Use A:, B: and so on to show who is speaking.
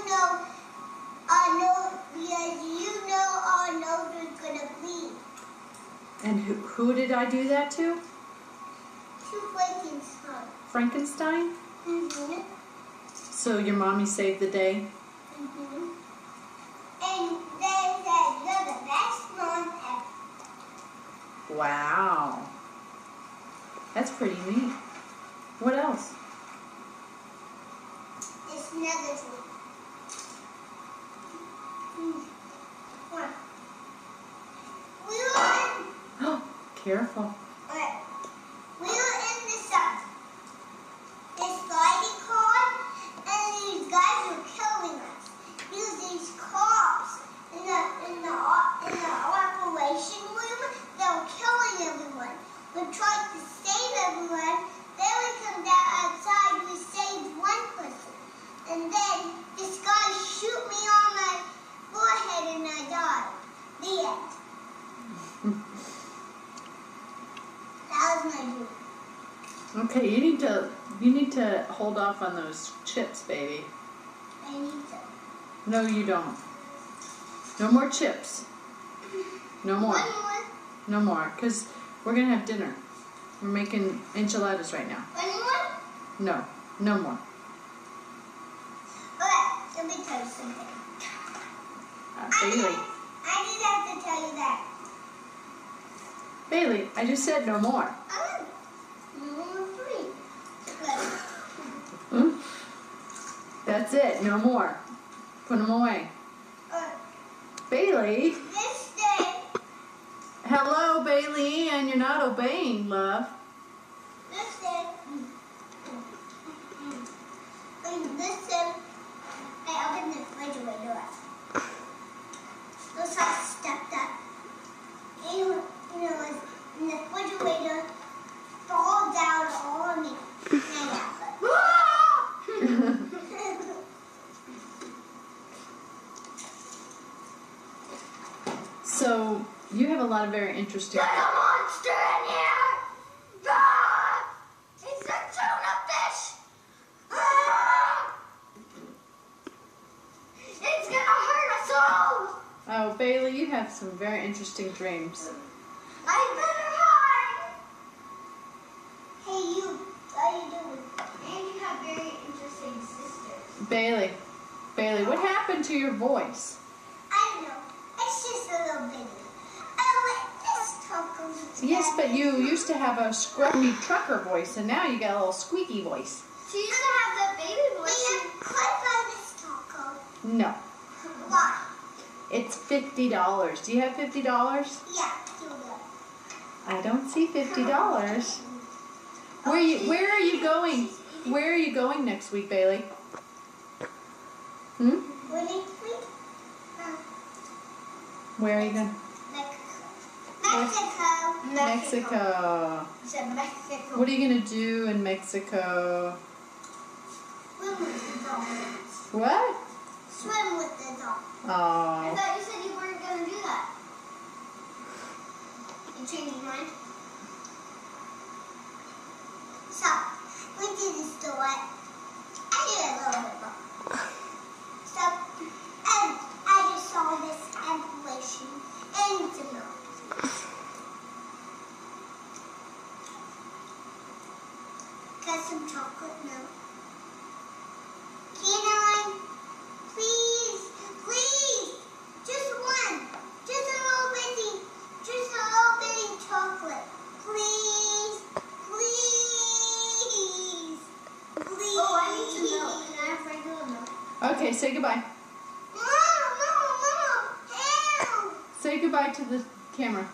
A: know our nose, because you know our nose is gonna bleed.
B: And who did I do that to?
A: To Frankenstein.
B: Frankenstein?
A: Mm-hmm.
B: So your mommy saved the day?
A: Mm-hmm. And they said you're the best mom ever.
B: Wow. That's pretty neat. What else?
A: It's another thing. What? We were in,
B: Careful.
A: we were in the sun. This sliding car, and these guys were killing us. Because these cops in the operation room, they were killing everyone. We tried to save everyone. Then we come down outside, we saved one person. And then this guy shoot me on my forehead and I died. The end. That was my dream.
B: Okay, you need to hold off on those chips, baby.
A: I need to.
B: No, you don't. No more chips. No more.
A: One more.
B: No more, because we're going to have dinner. We're making enchiladas right now.
A: One more?
B: No, no more.
A: Okay, let me tell you something.
B: Bailey.
A: I didn't have to tell you that.
B: Bailey, I just said no more.
A: Number 3.
B: Hmm? That's it, no more. Put them away. Bailey?
A: This day,
B: Hello, Bailey, and you're not obeying, love.
A: this day, I opened the refrigerator up. Looks like I stepped up. And the refrigerator fall down all on me. And I got
B: So, you have a lot of very interesting...
A: There's a monster in here! Ah! It's a tuna fish! Ah! It's gonna hurt us all!
B: Oh, Bailey, you have some very interesting dreams.
A: I better hide! Hey, you, how you doing? And you have very interesting sisters.
B: Bailey, what happened to your voice?
A: I don't know. It's just a little baby. Oh, this tacos.
B: Yes, but you used to have a scruffy trucker voice, and now you got a little squeaky voice.
A: She used to have that baby voice. And could buy this taco.
B: No.
A: Why?
B: It's $50. Do you have $50?
A: Yeah, do that.
B: I don't see $50. Where are you going? Where are you going next week, Bailey? Hmm?
A: When next week?
B: Where are you going?
A: Mexico.
B: Mexico.
A: She said Mexico.
B: What are you going to do in Mexico?
A: Swim with the dolphins.
B: What?
A: Swim with the dolphins. I
B: Oh.
A: thought you said you weren't going to do that. You changed your mind? So, we did the store. I did a little bit more. So, and I just saw this information in the note. Got some chocolate milk. Canine, please, please, just one, just a little bitty chocolate, please, please, please. Oh, I need some milk. Can I have regular milk?
B: Okay, say goodbye.
A: Mom, ew.
B: Say goodbye to the camera.